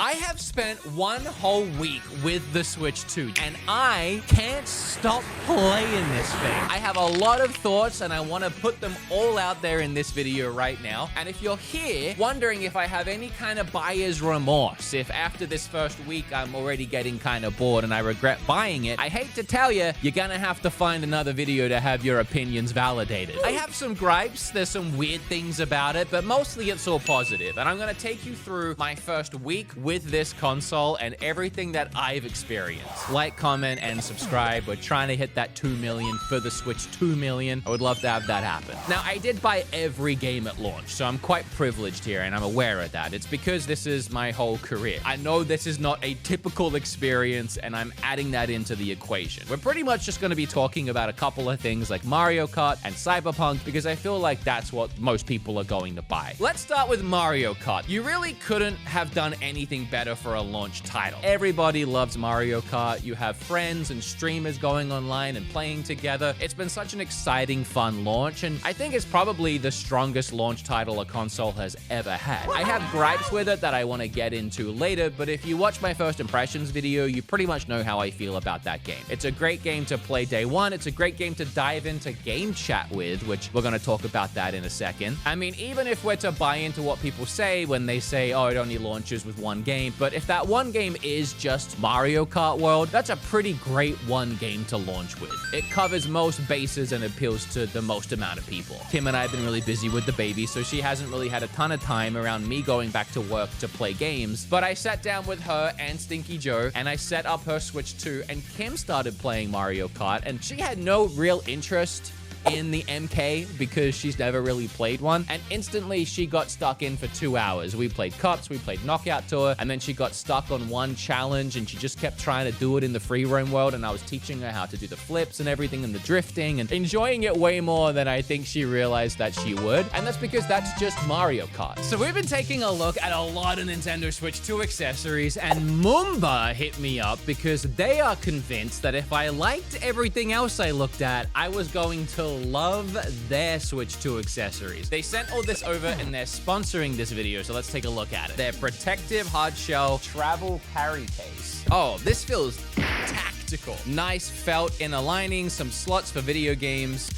I have spent one whole week with the Switch 2, and I can't stop playing this thing. I have a lot of thoughts, and I want to put them all out there in this video right now. And if you're here wondering if I have any kind of buyer's remorse, if after this first week I'm already getting kind of bored and I regret buying it, I hate to tell you, you're gonna have to find another video to have your opinions validated. I have some gripes, there's some weird things about it, but mostly it's all positive. And I'm gonna take you through my first week with this console and everything that I've experienced. Like, comment, and subscribe. We're trying to hit that 2 million for the Switch 2 million. I would love to have that happen. Now, I did buy every game at launch, so I'm quite privileged here, and I'm aware of that. It's because this is my whole career. I know this is not a typical experience, and I'm adding that into the equation. We're pretty much just going to be talking about a couple of things like Mario Kart and Cyberpunk, because I feel like that's what most people are going to buy. Let's start with Mario Kart. You really couldn't have done anything better for a launch title. Everybody loves Mario Kart. You have friends and streamers going online and playing together. It's been such an exciting, fun launch, and I think it's probably the strongest launch title a console has ever had. I have gripes with it that I want to get into later, but if you watch my first impressions video, you pretty much know how I feel about that game. It's a great game to play day one. It's a great game to dive into game chat with, which we're going to talk about that in a second. I mean, even if we're to buy into what people say when they say, oh, it only launches with one game, but if that one game is just Mario Kart World, that's a pretty great one game to launch with. It covers most bases and appeals to the most amount of people. Kim and I have been really busy with the baby, so she hasn't really had a ton of time around me going back to work to play games, but I sat down with her and Stinky Joe, and I set up her Switch 2, and Kim started playing Mario Kart, and she had no real interest in the MK because she's never really played one, and instantly she got stuck in for 2 hours. We played Cups, we played Knockout Tour, and then she got stuck on one challenge and she just kept trying to do it in the free roam world, and I was teaching her how to do the flips and everything and the drifting and enjoying it way more than I think she realized that she would, and that's because that's just Mario Kart. So we've been taking a look at a lot of Nintendo Switch 2 accessories, and Mumba hit me up because they are convinced that if I liked everything else I looked at, I was going to love their Switch 2 accessories. They sent all this over and they're sponsoring this video, so let's take a look at it. Their protective hard shell travel carry case. Oh, this feels tactical. Nice felt inner lining, some slots for video games.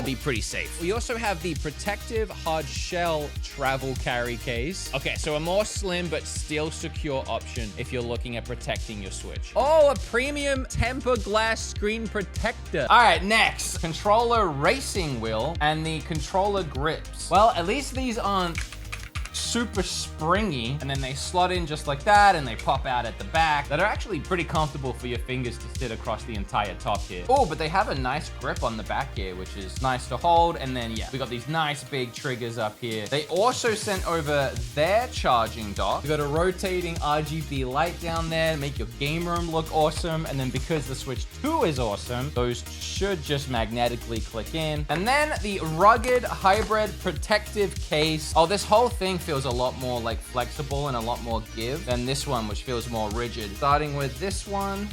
Be pretty safe. We also have the protective hard shell travel carry case. Okay, so a more slim but still secure option if you're looking at protecting your Switch. Oh, a premium tempered glass screen protector. All right, next, controller racing wheel and the controller grips. Well, at least these aren't super springy, and then they slot in just like that, and they pop out at the back, that are actually pretty comfortable for your fingers to sit across the entire top here. Oh, but they have a nice grip on the back here, which is nice to hold. And then, yeah, we got these nice big triggers up here. They also sent over their charging dock. You got a rotating RGB light down there to make your game room look awesome. And then because the Switch 2 is awesome, those should just magnetically click in. And then the rugged hybrid protective case. Oh, this whole thing feels a lot more like flexible and a lot more give than this one, which feels more rigid. Starting with this one.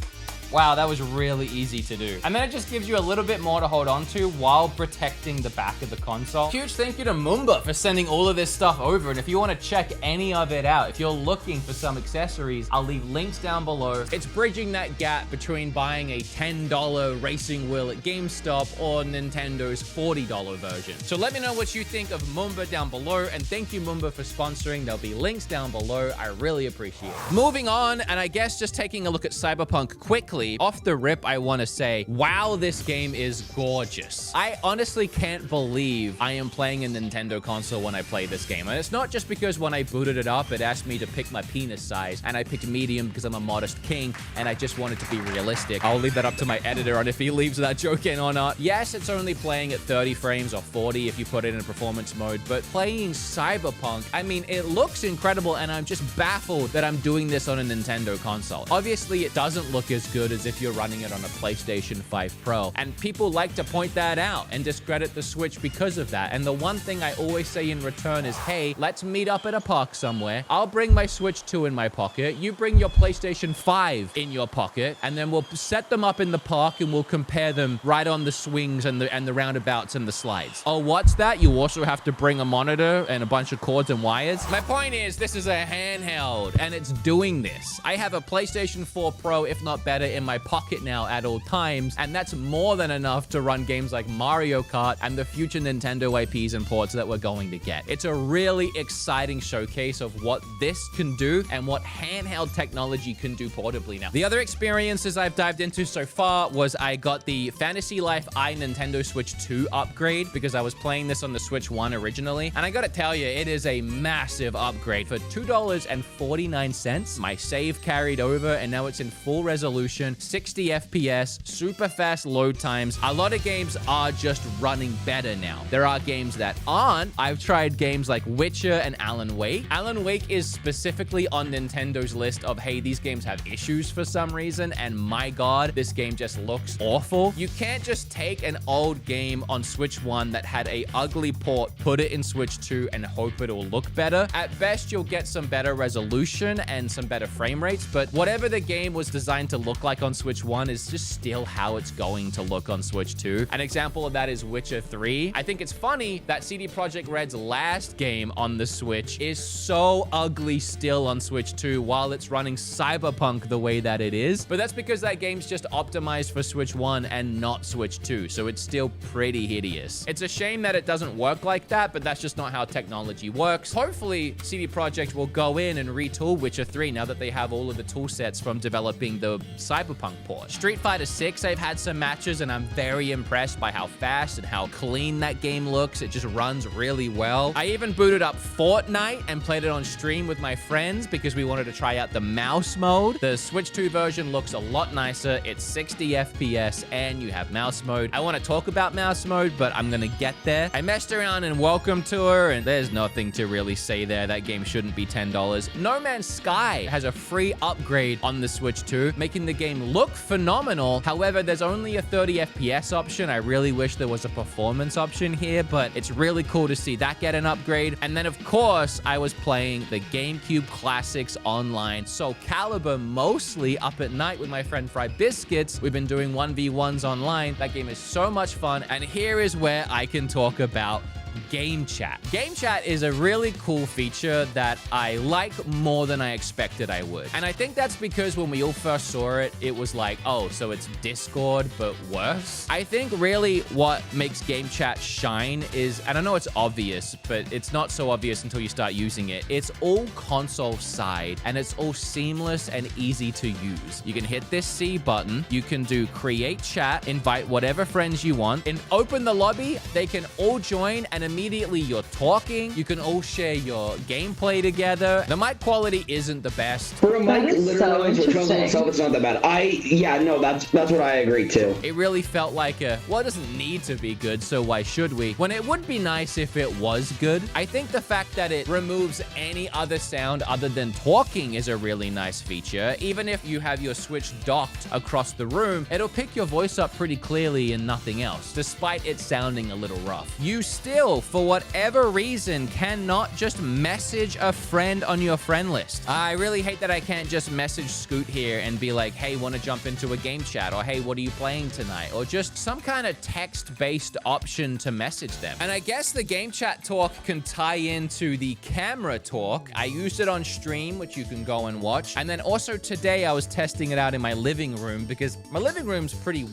Wow, that was really easy to do. And then it just gives you a little bit more to hold on to while protecting the back of the console. Huge thank you to Mumba for sending all of this stuff over. And if you want to check any of it out, if you're looking for some accessories, I'll leave links down below. It's bridging that gap between buying a $10 racing wheel at GameStop or Nintendo's $40 version. So let me know what you think of Mumba down below. And thank you, Mumba, for sponsoring. There'll be links down below. I really appreciate it. Moving on, and I guess just taking a look at Cyberpunk quickly. Off the rip, I want to say, wow, this game is gorgeous. I honestly can't believe I am playing a Nintendo console when I play this game. And it's not just because when I booted it up, it asked me to pick my penis size, and I picked medium because I'm a modest king, and I just wanted to be realistic. I'll leave that up to my editor on if he leaves that joke in or not. Yes, it's only playing at 30 frames or 40 if you put it in performance mode, but playing Cyberpunk, I mean, it looks incredible, and I'm just baffled that I'm doing this on a Nintendo console. Obviously, it doesn't look as good as if you're running it on a PlayStation 5 Pro. And people like to point that out and discredit the Switch because of that. And the one thing I always say in return is, hey, let's meet up at a park somewhere. I'll bring my Switch 2 in my pocket. You bring your PlayStation 5 in your pocket, and then we'll set them up in the park and we'll compare them right on the swings and the roundabouts and the slides. Oh, what's that? You also have to bring a monitor and a bunch of cords and wires. My point is, this is a handheld and it's doing this. I have a PlayStation 4 Pro, if not better, in my pocket now at all times, and that's more than enough to run games like Mario Kart and the future Nintendo IPs and ports that we're going to get. It's a really exciting showcase of what this can do and what handheld technology can do portably now. The other experiences I've dived into so far was I got the Fantasy Life Nintendo Switch 2 upgrade because I was playing this on the Switch 1 originally, and I gotta tell you, it is a massive upgrade for $2.49. My save carried over and now it's in full resolution, 60 FPS, super fast load times. A lot of games are just running better now. There are games that aren't. I've tried games like Witcher and Alan Wake. Alan Wake is specifically on Nintendo's list of, hey, these games have issues for some reason, and my god, this game just looks awful. You can't just take an old game on Switch 1 that had a ugly port, put it in Switch 2 and hope it'll look better. At best, you'll get some better resolution and some better frame rates, but whatever the game was designed to look like on Switch 1 is just still how it's going to look on Switch 2. An example of that is Witcher 3. I think it's funny that CD Projekt Red's last game on the Switch is so ugly still on Switch 2 while it's running Cyberpunk the way that it is, but that's because that game's just optimized for Switch 1 and not Switch 2, so it's still pretty hideous. It's a shame that it doesn't work like that, but that's just not how technology works. Hopefully, CD Projekt will go in and retool Witcher 3 now that they have all of the tool sets from developing the Cyberpunk port. Street Fighter 6, I've had some matches and I'm very impressed by how fast and how clean that game looks. It just runs really well. I even booted up Fortnite and played it on stream with my friends because we wanted to try out the mouse mode. The Switch 2 version looks a lot nicer. It's 60 FPS and you have mouse mode. I want to talk about mouse mode, but I'm gonna get there. I messed around in Welcome Tour and there's nothing to really say there. That game shouldn't be $10. No Man's Sky has a free upgrade on the Switch 2, making the game look phenomenal. However, there's only a 30 FPS option. I really wish there was a performance option here, but it's really cool to see that get an upgrade. And then, of course, I was playing the GameCube Classics online, Soul Calibur mostly up at night with my friend Fry Biscuits. We've been doing 1v1s online. That game is so much fun. And here is where I can talk about Game Chat. Game Chat is a really cool feature that I like more than I expected I would. And I think that's because when we all first saw it, it was like, oh, so it's Discord, but worse. I think really what makes Game Chat shine is, and I know it's obvious, but it's not so obvious until you start using it. It's all console side and it's all seamless and easy to use. You can hit this C button. You can do create chat, invite whatever friends you want, and open the lobby. They can all join and immediately you're talking. You can all share your gameplay together. The mic quality isn't the best. For a mic, literally, for console itself, it's not that bad. Yeah, no, that's what I agree too. It really felt like well, it doesn't need to be good, so why should we? When it would be nice if it was good. I think the fact that it removes any other sound other than talking is a really nice feature. Even if you have your Switch docked across the room, it'll pick your voice up pretty clearly and nothing else, despite it sounding a little rough. You still, for whatever reason, cannot just message a friend on your friend list. I really hate that I can't just message Scoot here and be like, hey, want to jump into a game chat? Or hey, what are you playing tonight? Or just some kind of text-based option to message them. And I guess the game chat talk can tie into the camera talk. I used it on stream, which you can go and watch. And then also today I was testing it out in my living room because my living room's pretty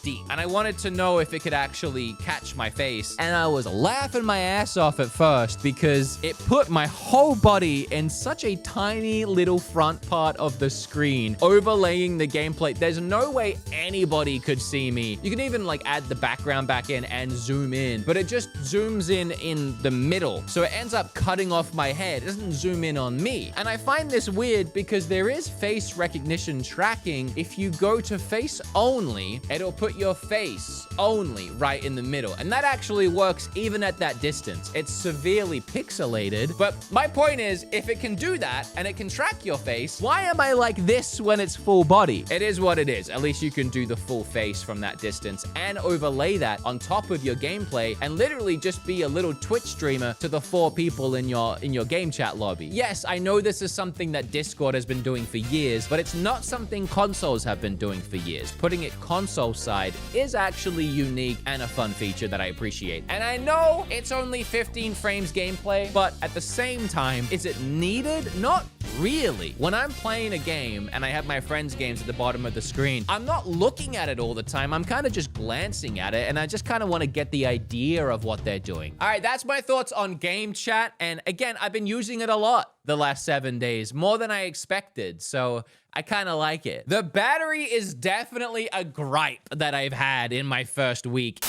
deep. And I wanted to know if it could actually catch my face. And I was laughing my ass off at first because it put my whole body in such a tiny little front part of the screen, overlaying the gameplay. There's no way anybody could see me. You can even like add the background back in and zoom in, but it just zooms in the middle. So it ends up cutting off my head. It doesn't zoom in on me. And I find this weird because there is face recognition tracking. If you go to face only, it'll put your face only right in the middle. And that actually works even at that distance. It's severely pixelated, but my point is, if it can do that and it can track your face, why am I like this when it's full body? It is what it is. At least you can do the full face from that distance and overlay that on top of your gameplay and literally just be a little Twitch streamer to the 4 people in your game chat lobby. Yes, I know this is something that Discord has been doing for years, but it's not something consoles have been doing for years. Putting it console side is actually unique and a fun feature that I appreciate. And I know it's only 15 frames gameplay, but at the same time, is it needed? Not really. When I'm playing a game and I have my friends' games at the bottom of the screen, I'm not looking at it all the time. I'm kind of just glancing at it, and I just kind of want to get the idea of what they're doing. All right, that's my thoughts on game chat. And again, I've been using it a lot the last 7 days, more than I expected. So I kind of like it. The battery is definitely a gripe that I've had in my first week.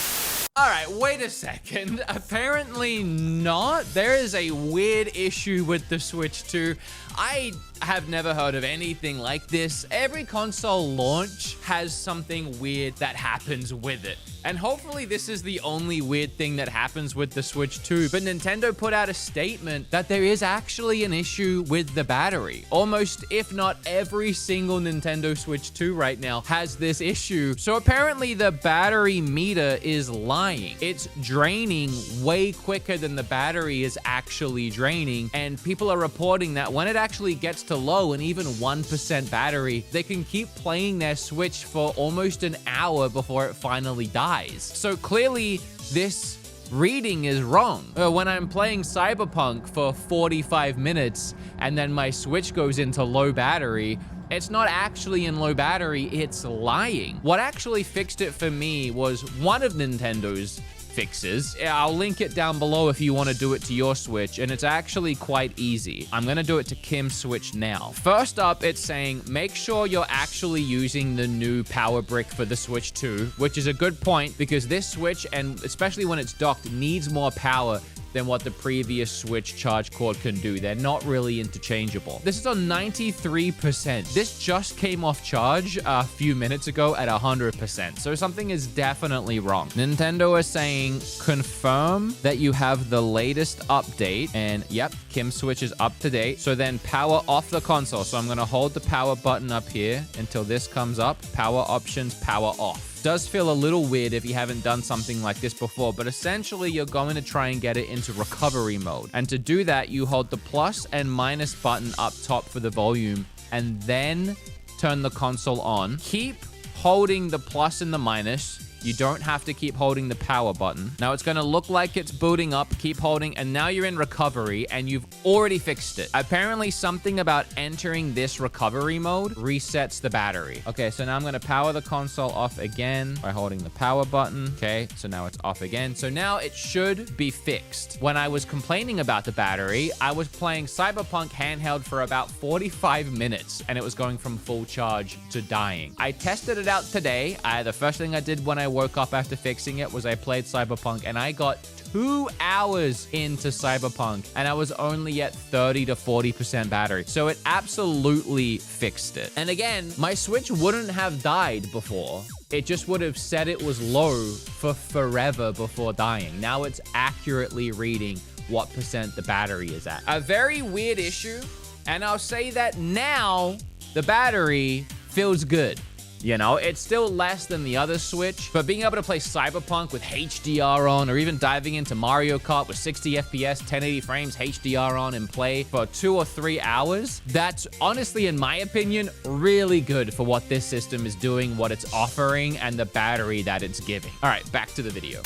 All right, wait a second. Apparently not. There is a weird issue with the Switch 2. I have never heard of anything like this. Every console launch has something weird that happens with it. And hopefully this is the only weird thing that happens with the Switch 2. But Nintendo put out a statement that there is actually an issue with the battery. Almost, if not every single Nintendo Switch 2 right now has this issue. So apparently the battery meter is lying. It's draining way quicker than the battery is actually draining. And people are reporting that when it actually gets to low and even 1% battery, they can keep playing their Switch for almost an hour before it finally dies. So clearly this reading is wrong. When I'm playing Cyberpunk for 45 minutes and then my Switch goes into low battery, it's not actually in low battery, it's lying. What actually fixed it for me was one of Nintendo's fixes. I'll link it down below if you want to do it to your Switch, and it's actually quite easy. I'm going to do it to Kim's Switch now. First up, it's saying, make sure you're actually using the new power brick for the Switch 2, which is a good point because this Switch, and especially when it's docked, needs more power than what the previous Switch charge cord can do. They're not really interchangeable. This is on 93%. This just came off charge a few minutes ago at 100%. So something is definitely wrong. Nintendo is saying, confirm that you have the latest update. And yep, Kim's Switch is up to date. So then power off the console. So I'm gonna hold the power button up here until this comes up. Power options, power off. Does feel a little weird if you haven't done something like this before, but essentially you're going to try and get it into recovery mode. And to do that, you hold the plus and minus button up top for the volume and then turn the console on. Keep holding the plus and the minus. You don't have to keep holding the power button. Now it's going to look like it's booting up. Keep holding, and now you're in recovery, and you've already fixed it. Apparently, something about entering this recovery mode resets the battery. Okay, so now I'm going to power the console off again by holding the power button. Okay, so now it's off again. So now it should be fixed. When I was complaining about the battery, I was playing Cyberpunk handheld for about 45 minutes, and it was going from full charge to dying. I tested it out today. The first thing I did when I woke up after fixing it was I played Cyberpunk, and I got 2 hours into Cyberpunk, and I was only at 30 to 40% battery. So it absolutely fixed it. And again, my Switch wouldn't have died before. It just would have said it was low for forever before dying. Now it's accurately reading what percent the battery is at. A very weird issue, and I'll say that now the battery feels good. You know, it's still less than the other Switch, but being able to play Cyberpunk with HDR on, or even diving into Mario Kart with 60 FPS, 1080 frames, HDR on, and play for 2 or 3 hours, that's honestly, in my opinion, really good for what this system is doing, what it's offering, and the battery that it's giving. All right, back to the video.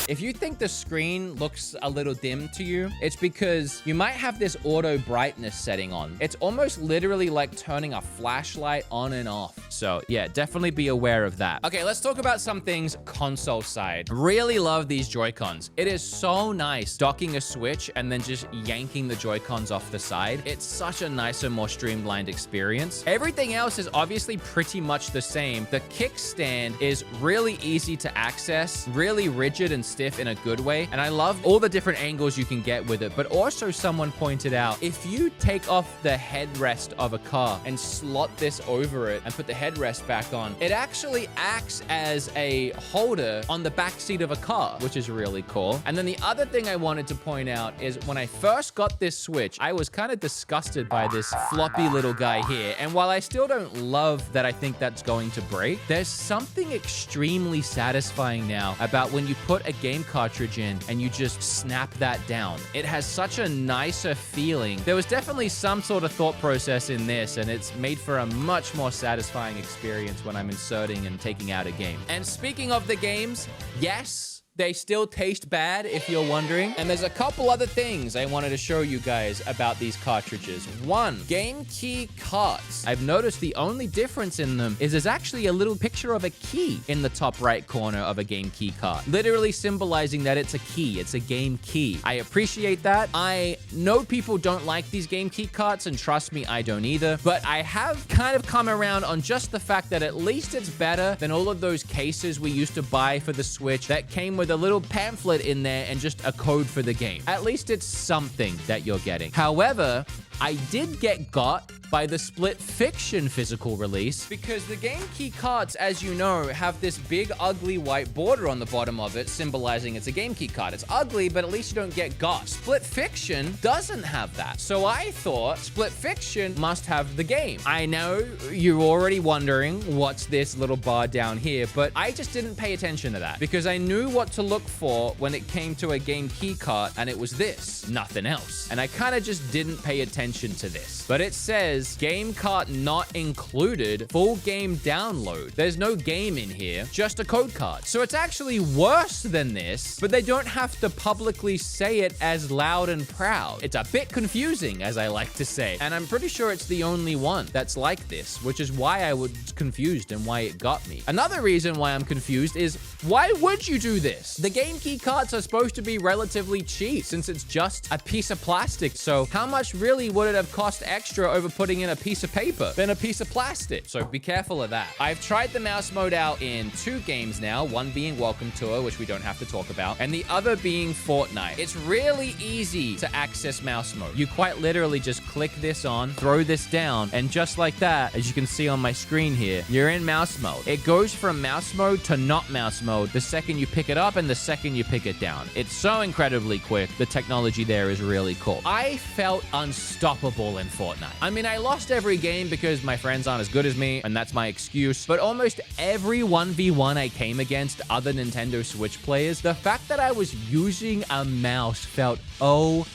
If you think the screen looks a little dim to you, it's because you might have this auto brightness setting on. It's almost literally like turning a flashlight on and off. So yeah, definitely be aware of that. Okay, let's talk about some things console side. Really love these Joy-Cons. It is so nice docking a Switch and then just yanking the Joy-Cons off the side. It's such a nicer, more streamlined experience. Everything else is obviously pretty much the same. The kickstand is really easy to access, really rigid and stiff in a good way. And I love all the different angles you can get with it. But also someone pointed out, if you take off the headrest of a car and slot this over it and put the headrest back on, it actually acts as a holder on the back seat of a car, which is really cool. And then the other thing I wanted to point out is when I first got this Switch, I was kind of disgusted by this floppy little guy here. And while I still don't love that I think that's going to break, there's something extremely satisfying now about when you put a game cartridge in and you just snap that down. It has such a nicer feeling. There was definitely some sort of thought process in this, and it's made for a much more satisfying experience when I'm inserting and taking out a game. And speaking of the games, yes, they still taste bad, if you're wondering. And there's a couple other things I wanted to show you guys about these cartridges. One, game key carts. I've noticed the only difference in them is there's actually a little picture of a key in the top right corner of a game key cart, literally symbolizing that it's a key. It's a game key. I appreciate that. I know people don't like these game key carts, and trust me, I don't either. But I have kind of come around on just the fact that at least it's better than all of those cases we used to buy for the Switch that came with a little pamphlet in there and just a code for the game. At least it's something that you're getting. However, I did get got by the Split Fiction physical release because the game key carts, as you know, have this big ugly white border on the bottom of it symbolizing it's a game key card. It's ugly, but at least you don't get got. Split Fiction doesn't have that. So I thought Split Fiction must have the game. I know you're already wondering what's this little bar down here, but I just didn't pay attention to that because I knew what to look for when it came to a game key cart, and it was this, nothing else. And I kind of just didn't pay attention to this. But it says game cart not included, full game download. There's no game in here, just a code card. So it's actually worse than this, but they don't have to publicly say it as loud and proud. It's a bit confusing, as I like to say. And I'm pretty sure it's the only one that's like this, which is why I was confused and why it got me. Another reason why I'm confused is, why would you do this? The game key carts are supposed to be relatively cheap since it's just a piece of plastic. So how much really would it have cost extra over putting in a piece of paper than a piece of plastic? So be careful of that. I've tried the mouse mode out in 2 games now, one being Welcome Tour, which we don't have to talk about, and the other being Fortnite. It's really easy to access mouse mode. You quite literally just click this on, throw this down, and just like that, as you can see on my screen here, you're in mouse mode. It goes from mouse mode to not mouse mode the second you pick it up and the second you pick it down. It's so incredibly quick. The technology there is really cool. I felt unstoppable in Fortnite. I mean, I lost every game because my friends aren't as good as me, and that's my excuse, but almost every 1v1 I came against other Nintendo Switch players, the fact that I was using a mouse felt OP.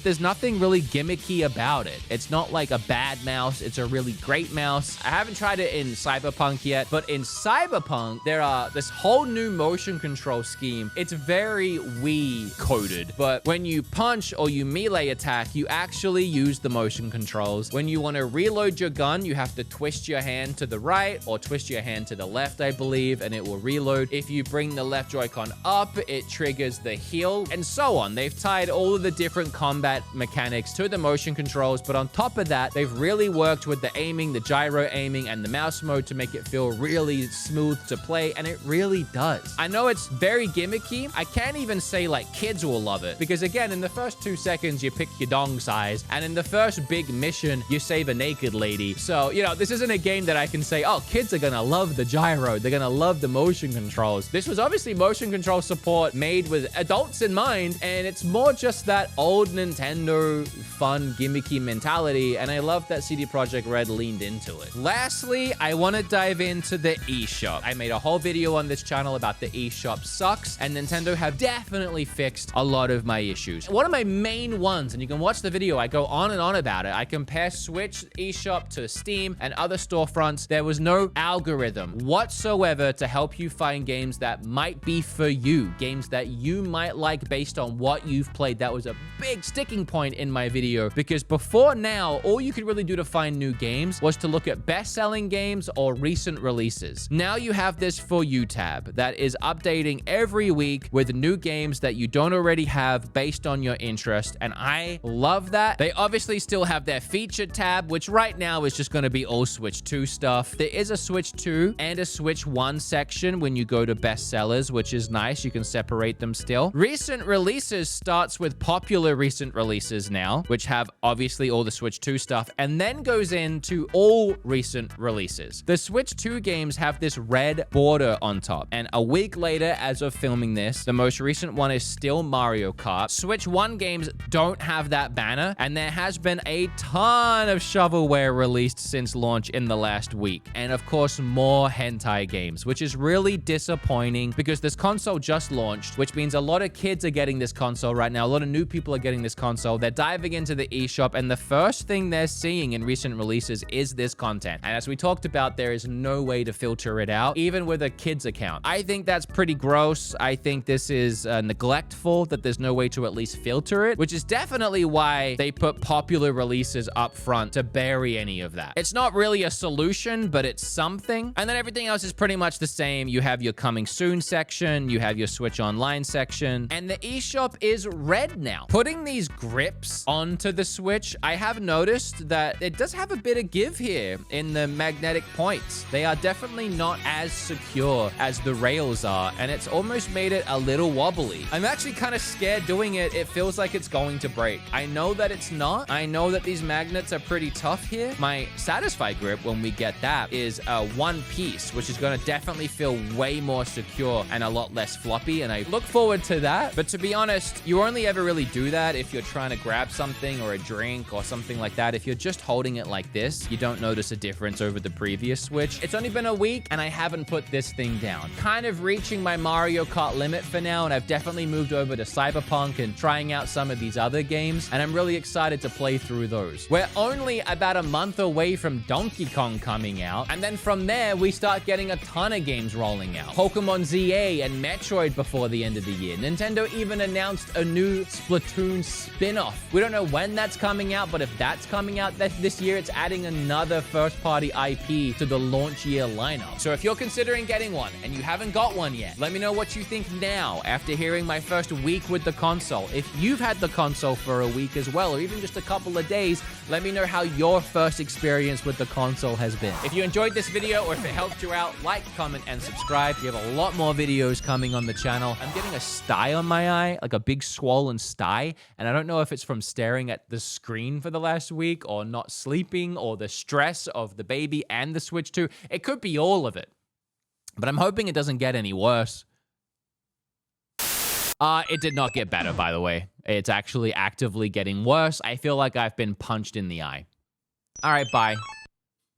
There's nothing really gimmicky about it. It's not like a bad mouse. It's a really great mouse. I haven't tried it in Cyberpunk yet, but in Cyberpunk, there are this whole new motion control scheme. It's very Wii coded, but when you punch or you melee attack, you actually use the motion controls. When you want to reload your gun, you have to twist your hand to the right or twist your hand to the left, I believe, and it will reload. If you bring the left Joy-Con up, it triggers the heal, and so on. They've tied all of the different combat mechanics to the motion controls, but on top of that, they've really worked with the aiming, the gyro aiming, and the mouse mode to make it feel really smooth to play, and it really does. I know it's very gimmicky. I can't even say like kids will love it, because again, in the first 2 seconds, you pick your dong size, and in the first big mission, you save a naked lady. So, you know, this isn't a game that I can say, oh, kids are gonna love the gyro. They're gonna love the motion controls. This was obviously motion control support made with adults in mind, and it's more just that old Nintendo fun, gimmicky mentality, and I love that CD Projekt Red leaned into it. Lastly, I want to dive into the eShop. I made a whole video on this channel about the eShop sucks, and Nintendo have definitely fixed a lot of my issues. One of my main ones, and you can watch the video, I go on and on about it. I compare Switch eShop to Steam and other storefronts. There was no algorithm whatsoever to help you find games that might be for you, games that you might like based on what you've played. That was a big sticking point in my video, because before now, all you could really do to find new games was to look at best-selling games or recent releases. Now you have this For You tab that is updating every week with new games that you don't already have based on your interest, and I love that. They obviously obviously still have their feature tab, which right now is just going to be all Switch 2 stuff. There is a Switch 2 and a Switch 1 section when you go to bestsellers, which is nice. You can separate them still. Recent releases starts with popular recent releases now, which have obviously all the Switch 2 stuff, and then goes into all recent releases. The Switch 2 games have this red border on top, and a week later, as of filming this, the most recent one is still Mario Kart. Switch 1 games don't have that banner, and there has been a ton of shovelware released since launch in the last week, and of course more hentai games, which is really disappointing because this console just launched, which means a lot of kids are getting this console right now. A lot of new people are getting this console. They're diving into the eShop, and the first thing they're seeing in recent releases is this content. And as we talked about, there is no way to filter it out, even with a kid's account. I think that's pretty gross. I think this is neglectful that there's no way to at least filter it, which is definitely why they put popular releases up front to bury any of that. It's not really a solution, but it's something. And then everything else is pretty much the same. You have your coming soon section, you have your Switch Online section, and the eShop is red now. Putting these grips onto the Switch, I have noticed that it does have a bit of give here in the magnetic points. They are definitely not as secure as the rails are, and it's almost made it a little wobbly. I'm actually kind of scared doing it. It feels like it's going to break. I know that it's not. I know that these magnets are pretty tough here. My Satisfy grip, when we get that, is one piece, which is going to definitely feel way more secure and a lot less floppy, and I look forward to that. But to be honest, you only ever really do that if you're trying to grab something or a drink or something like that. If you're just holding it like this, you don't notice a difference over the previous Switch. It's only been a week and I haven't put this thing down. Kind of reaching my Mario Kart limit for now, and I've definitely moved over to Cyberpunk and trying out some of these other games, and I'm really excited to play through those. We're only about a month away from Donkey Kong coming out, and then from there, we start getting a ton of games rolling out. Pokemon ZA and Metroid before the end of the year. Nintendo even announced a new Splatoon spin-off. We don't know when that's coming out, but if that's coming out this year, it's adding another first-party IP to the launch year lineup. So if you're considering getting one and you haven't got one yet, let me know what you think now after hearing my first week with the console. If you've had the console for a week as well, or even just a couple of days, let me know how your first experience with the console has been. If you enjoyed this video or if it helped you out, like, comment, and subscribe. We have a lot more videos coming on the channel. I'm getting a sty on my eye, like a big swollen sty, and I don't know if it's from staring at the screen for the last week or not sleeping or the stress of the baby and the Switch 2. It could be all of it, but I'm hoping it doesn't get any worse. It did not get better, by the way. It's actually actively getting worse. I feel like I've been punched in the eye. All right, bye.